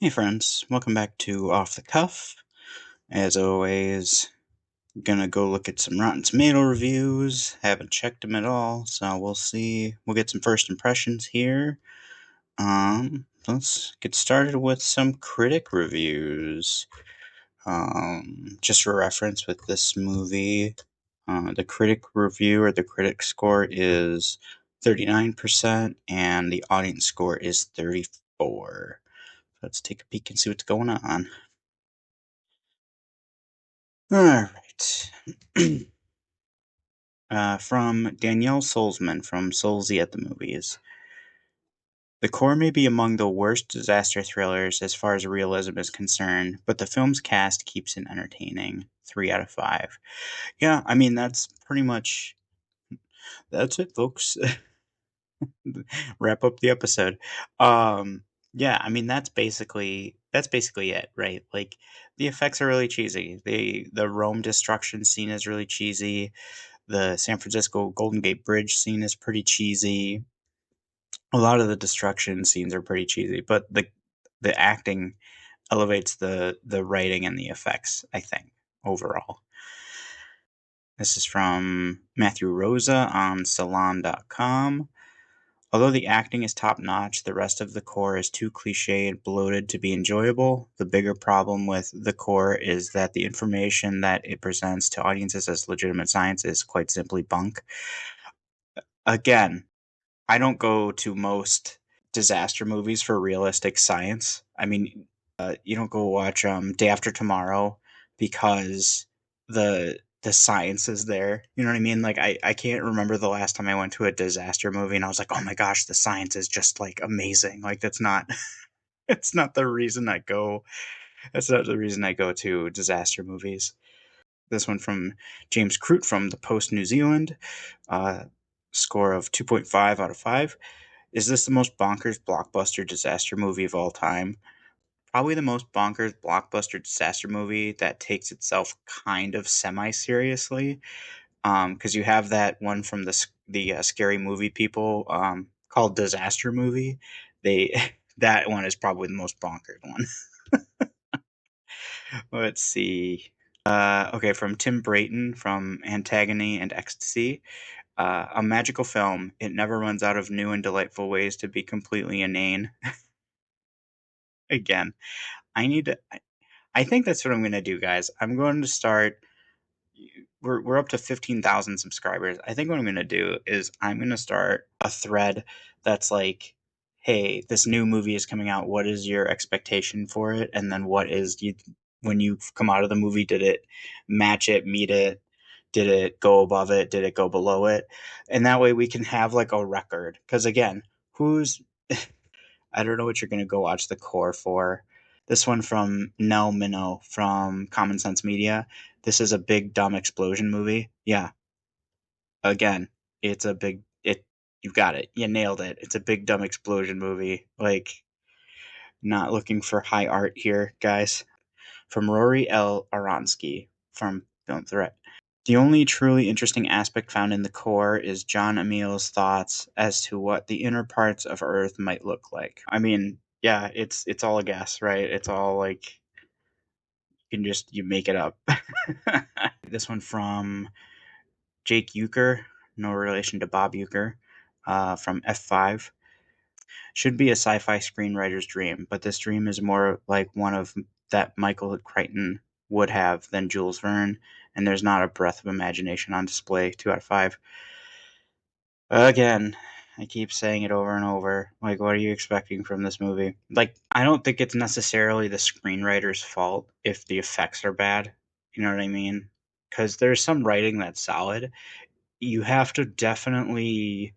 Hey friends, welcome back to Off the Cuff. As always, gonna go look at some Rotten Tomato reviews. Haven't checked them at all, so we'll see. We'll get some first impressions here. Let's get started with some critic reviews. Just for reference with this movie, the critic review or the critic score is 39%, and the audience score is 34. Let's take a peek and see what's going on. All right. From Danielle Solzman from Solzy at the Movies. The core may be among the worst disaster thrillers as far as realism is concerned, but the film's cast keeps it entertaining. 3 out of 5. Yeah, I mean that's it, folks. Wrap up the episode. Yeah, I mean that's basically it, right? Like the effects are really cheesy. The Rome destruction scene is really cheesy. The San Francisco Golden Gate Bridge scene is pretty cheesy. A lot of the destruction scenes are pretty cheesy, but the acting elevates the writing and the effects, I think, overall. This is from Matthew Rosa on Salon.com. Although the acting is top notch, the rest of the core is too cliche and bloated to be enjoyable. The bigger problem with the core is that the information that it presents to audiences as legitimate science is quite simply bunk. Again, I don't go to most disaster movies for realistic science. I mean, you don't go watch Day After Tomorrow because the science is there. You know what I mean? Like I can't remember the last time I went to a disaster movie and I was like, oh my gosh, the science is just like amazing. Like that's not it's not the reason I go. That's not the reason I go to disaster movies. This one from James Crute from the Post New Zealand, uh, score of 2.5 out of 5. Is this the most bonkers blockbuster disaster movie of all time? Probably the most bonkers blockbuster disaster movie that takes itself kind of semi-seriously. Because you have that one from the scary movie people called Disaster Movie. They that one is probably the most bonkers one. Let's see. Okay, from Tim Brayton from Antagony and Ecstasy. A magical film. It never runs out of new and delightful ways to be completely inane. Again, I need to. I think that's what I'm going to do, guys. I'm going to start. We're up to 15,000 subscribers. I think what I'm going to do is I'm going to start a thread that's like, hey, this new movie is coming out. What is your expectation for it? And then what is you when you come out of the movie? Did it match it, meet it? Did it go above it? Did it go below it? And that way we can have like a record. Because again, who's I don't know what you're going to go watch the core for. This one from Nell Minnow from Common Sense Media. This is a big dumb explosion movie. Yeah, again, it's a big it. You got it. You nailed it. It's a big dumb explosion movie. Like not looking for high art here, guys. From Rory L. Aronsky from Film Threat. The only truly interesting aspect found in the core is John Emil's thoughts as to what the inner parts of Earth might look like. I mean, yeah, it's all a guess, right? It's all like you make it up. This one from Jake Euchre, no relation to Bob Euchre, from F5. Should be a sci-fi screenwriter's dream, but this dream is more like one of that Michael Crichton would have than Jules Verne, and there's not a breath of imagination on display. 2 out of 5. Again, I keep saying it over and over. Like, what are you expecting from this movie? Like, I don't think it's necessarily the screenwriter's fault if the effects are bad. You know what I mean? Because there's some writing that's solid. You have to definitely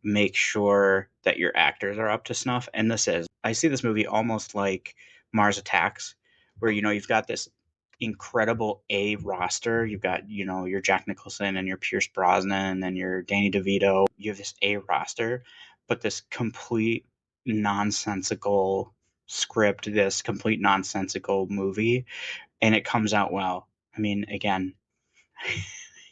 make sure that your actors are up to snuff. And this is. I see this movie almost like Mars Attacks, where, you've got this incredible A roster. You've got, your Jack Nicholson and your Pierce Brosnan and your Danny DeVito. You have this A roster, but this complete nonsensical script, this complete nonsensical movie, and it comes out well. I mean, again,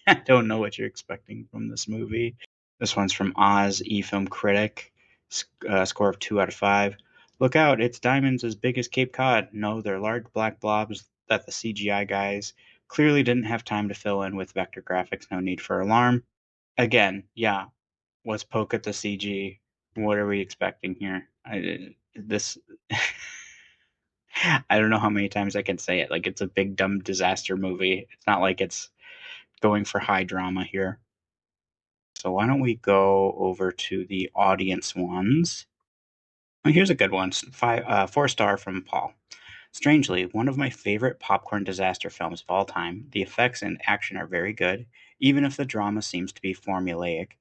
I don't know what you're expecting from this movie. This one's from Oz eFilm Critic, score of 2 out of 5. Look out, it's diamonds as big as Cape Cod. No, they're large black blobs that the CGI guys clearly didn't have time to fill in with vector graphics. No need for alarm. Again, yeah, let's poke at the CG. What are we expecting here? This I don't know how many times I can say it. Like it's a big dumb disaster movie. It's not like it's going for high drama here. So why don't we go over to the audience ones? Oh, here's a good one. 4 star from Paul. Strangely, one of my favorite popcorn disaster films of all time. The effects and action are very good, even if the drama seems to be formulaic.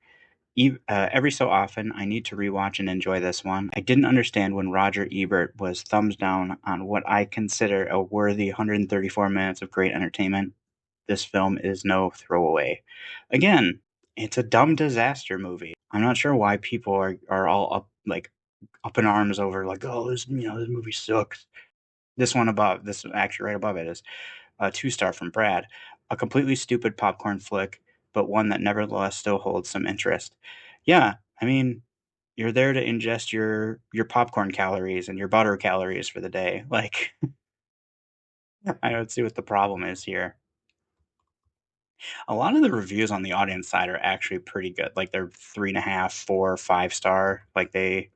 Every so often, I need to rewatch and enjoy this one. I didn't understand when Roger Ebert was thumbs down on what I consider a worthy 134 minutes of great entertainment. This film is no throwaway. Again, it's a dumb disaster movie. I'm not sure why people are all up in arms over like, oh, this movie sucks. This one above, this actually right above it is a 2 star from Brad. A completely stupid popcorn flick, but one that nevertheless still holds some interest. Yeah, I mean, you're there to ingest your popcorn calories and your butter calories for the day. Like, I don't see what the problem is here. A lot of the reviews on the audience side are actually pretty good. Like they're 3.5, 4, 5 star. Like they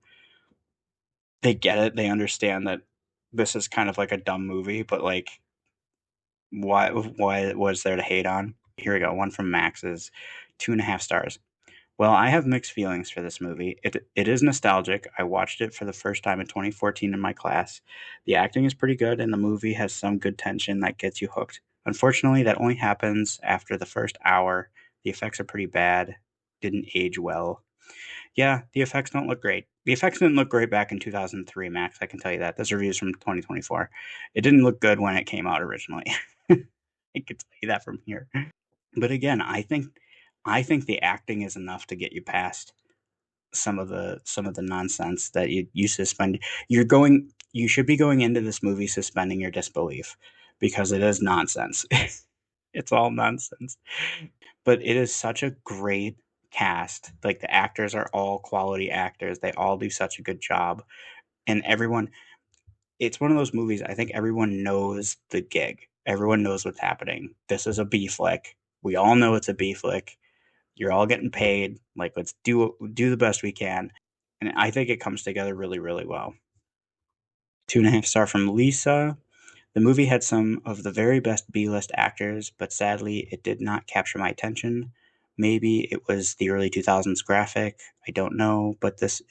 get it. They understand that this is kind of like a dumb movie, but like why was there to hate on? Here we go. One from Max is 2.5 stars. Well, I have mixed feelings for this movie. It is nostalgic. I watched it for the first time in 2014 in my class. The acting is pretty good, and the movie has some good tension that gets you hooked. Unfortunately, that only happens after the first hour. The effects are pretty bad. Didn't age well. Yeah, the effects don't look great. The effects didn't look great back in 2003, Max. I can tell you that. This review is from 2024. It didn't look good when it came out originally. I can tell you that from here. But again, I think the acting is enough to get you past some of the nonsense that you suspend. You should be going into this movie suspending your disbelief because it is nonsense. It's all nonsense. But it is such a great cast. Like the actors are all quality actors. They all do such a good job. And everyone it's one of those movies I think everyone knows the gig. Everyone knows what's happening. This is a B flick. We all know it's a B flick. You're all getting paid. Like let's do the best we can. And I think it comes together really, really well. 2.5 star from Lisa. The movie had some of the very best B list actors, but sadly, it did not capture my attention. Maybe it was the early 2000s graphic. I don't know, but this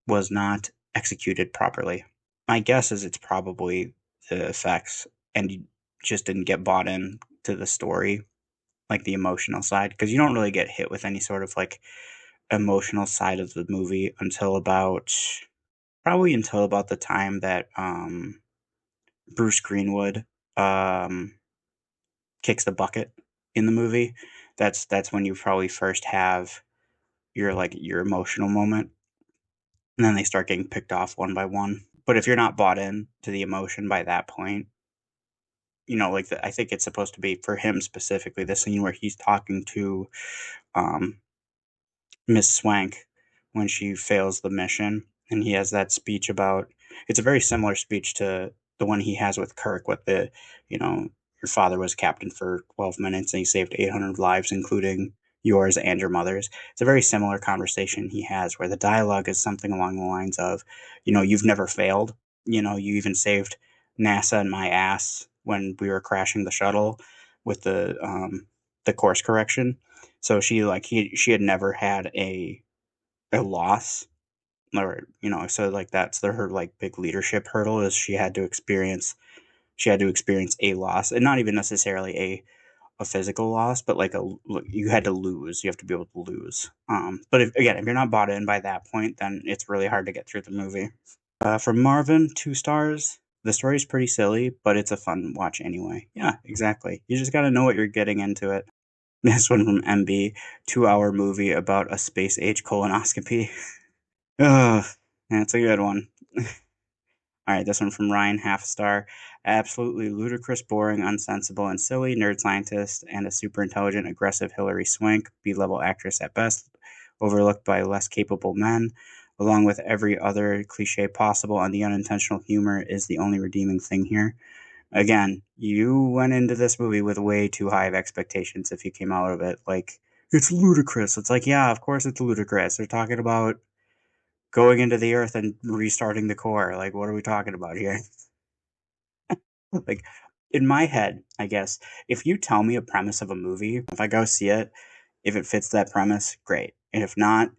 was not executed properly. My guess is it's probably the effects, and you just didn't get bought in to the story, like the emotional side, because you don't really get hit with any sort of like emotional side of the movie until about the time that Bruce Greenwood um, kicks the bucket in the movie. That's when you probably first have your emotional moment, and then they start getting picked off one by one. But if you're not bought in to the emotion by that point, I think it's supposed to be for him specifically the scene where he's talking to um, Miss Swank when she fails the mission, and he has that speech about. It's a very similar speech to the one he has with Kirk, with the, you know, your father was captain for 12 minutes and he saved 800 lives, including yours and your mother's. It's a very similar conversation he has where the dialogue is something along the lines of, you've never failed. You even saved NASA and my ass when we were crashing the shuttle with the course correction. So she had never had a loss, or so like her like big leadership hurdle is she had to experience a loss, and not even necessarily a physical loss, but like you had to lose. You have to be able to lose. But if you're not bought in by that point, then it's really hard to get through the movie. From Marvin, 2 stars. The story's pretty silly, but it's a fun watch anyway. Yeah, exactly. You just got to know what you're getting into it. This one from MB, 2 hour movie about a space age colonoscopy. Ugh, that's a good one. All right, this one from Ryan, half a star. Absolutely ludicrous, boring, unsensible, and silly nerd scientist and a super intelligent, aggressive Hilary Swank, B level actress at best, overlooked by less capable men. along with every other cliche possible, and the unintentional humor is the only redeeming thing here. Again, you went into this movie with way too high of expectations if you came out of it like, it's ludicrous. It's like, yeah, of course it's ludicrous. They're talking about going into the earth and restarting the core. Like, what are we talking about here? Like, in my head, I guess, if you tell me a premise of a movie, if I go see it, if it fits that premise, great. And if not,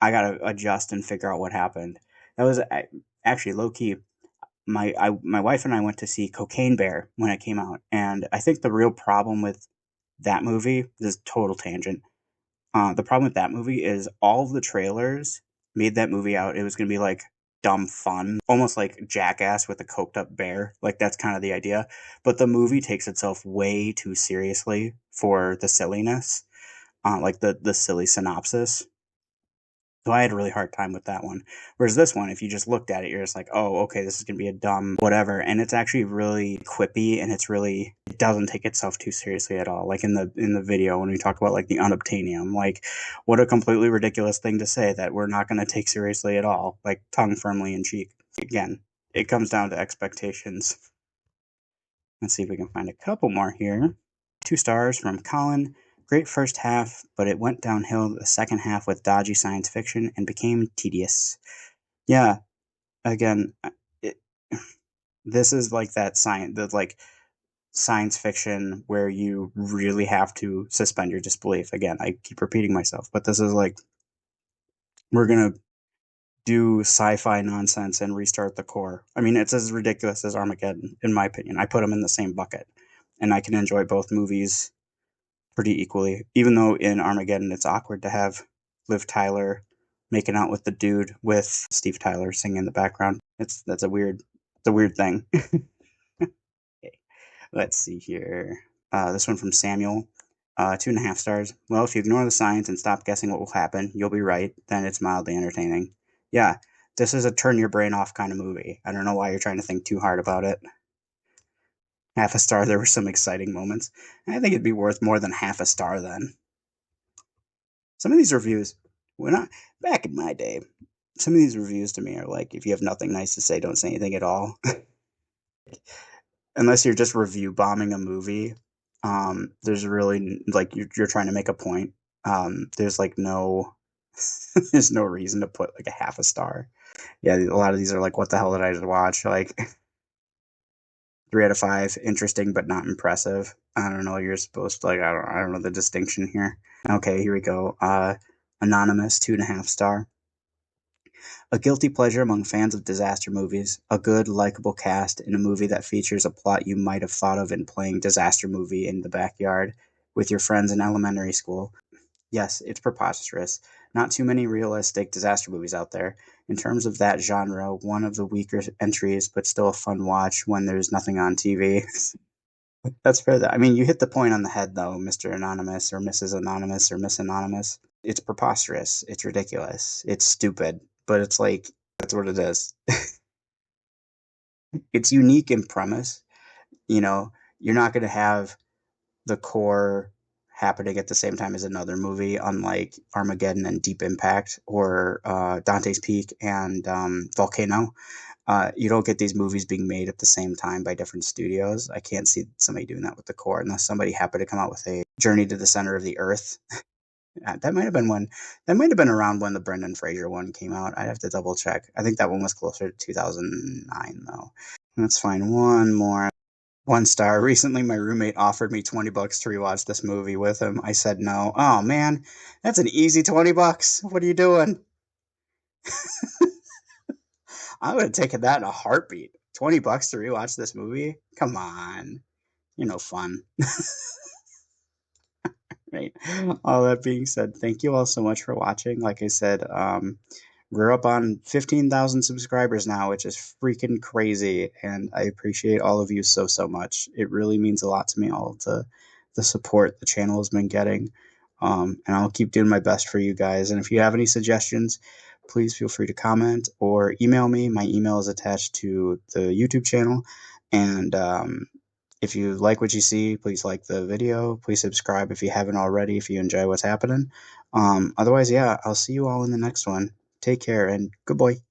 I gotta adjust and figure out what happened. That was actually low key. My wife and I went to see Cocaine Bear when it came out, and I think the real problem with that movie, this is total tangent. The problem with that movie is all of the trailers made that movie out. It was gonna be like dumb fun, almost like Jackass with a coked up bear. Like that's kind of the idea. But the movie takes itself way too seriously for the silliness, like the silly synopsis. So I had a really hard time with that one. Whereas this one, if you just looked at it, you're just like, oh, okay, this is gonna be a dumb whatever, and it's actually really quippy, and it doesn't take itself too seriously at all. Like in the video when we talk about like the unobtainium, like what a completely ridiculous thing to say that we're not gonna take seriously at all, like tongue firmly in cheek. Again, it comes down to expectations. Let's see if we can find a couple more here. 2 stars from Colin. Great first half, but it went downhill the second half with dodgy science fiction and became tedious. Yeah, again, it, this is like that science fiction where you really have to suspend your disbelief. Again, I keep repeating myself, but this is like we're gonna do sci-fi nonsense and restart the core. I mean, it's as ridiculous as Armageddon, in my opinion. I put them in the same bucket, and I can enjoy both movies pretty equally. Even though in Armageddon it's awkward to have Liv Tyler making out with the dude with Steve Tyler singing in the background. It's a weird thing. Okay, let's see here. This one from Samuel. 2.5 stars. Well, if you ignore the science and stop guessing what will happen, you'll be right. Then it's mildly entertaining. Yeah, this is a turn your brain off kind of movie. I don't know why you're trying to think too hard about it. Half a star, there were some exciting moments. I think it'd be worth more than half a star then. Some of these reviews, when I back in my day, some of these reviews to me are like, if you have nothing nice to say, don't say anything at all. Unless you're just review bombing a movie, there's really like you're trying to make a point. There's like no, there's no reason to put like a half a star. Yeah, a lot of these are like, what the hell did I just watch? Like 3 out of 5, interesting but not impressive. I don't know. You're supposed to like, I don't know the distinction here. Okay, here we go. Anonymous, 2.5 star. A guilty pleasure among fans of disaster movies. A good, likable cast in a movie that features a plot you might have thought of in playing disaster movie in the backyard with your friends in elementary school. Yes, it's preposterous. Not too many realistic disaster movies out there. In terms of that genre, one of the weaker entries, but still a fun watch when there's nothing on TV. That's fair. I mean, you hit the point on the head, though, Mr. Anonymous or Mrs. Anonymous or Miss Anonymous. It's preposterous. It's ridiculous. It's stupid. But it's like, that's what it is. It's unique in premise. You know, you're not going to have the core happening at the same time as another movie, unlike Armageddon and Deep Impact or Dante's Peak and Volcano. You don't get these movies being made at the same time by different studios. I can't see somebody doing that with the core unless somebody happened to come out with a Journey to the Center of the Earth. That might have been one. That might have been around when the Brendan Fraser one came out. I'd have to double check. I think that one was closer to 2009 though. Let's find one more. 1 star. Recently, my roommate offered me $20 to rewatch this movie with him. I said no. Oh man, that's an easy $20. What are you doing? I would have taken that in a heartbeat. $20 to rewatch this movie? Come on. You're no fun. Right. All that being said, thank you all so much for watching. Like I said, we're up on 15,000 subscribers now, which is freaking crazy. And I appreciate all of you so, so much. It really means a lot to me, all the support the channel has been getting. And I'll keep doing my best for you guys. And if you have any suggestions, please feel free to comment or email me. My email is attached to the YouTube channel. And if you like what you see, please like the video. Please subscribe if you haven't already, if you enjoy what's happening. Otherwise, yeah, I'll see you all in the next one. Take care and good boy.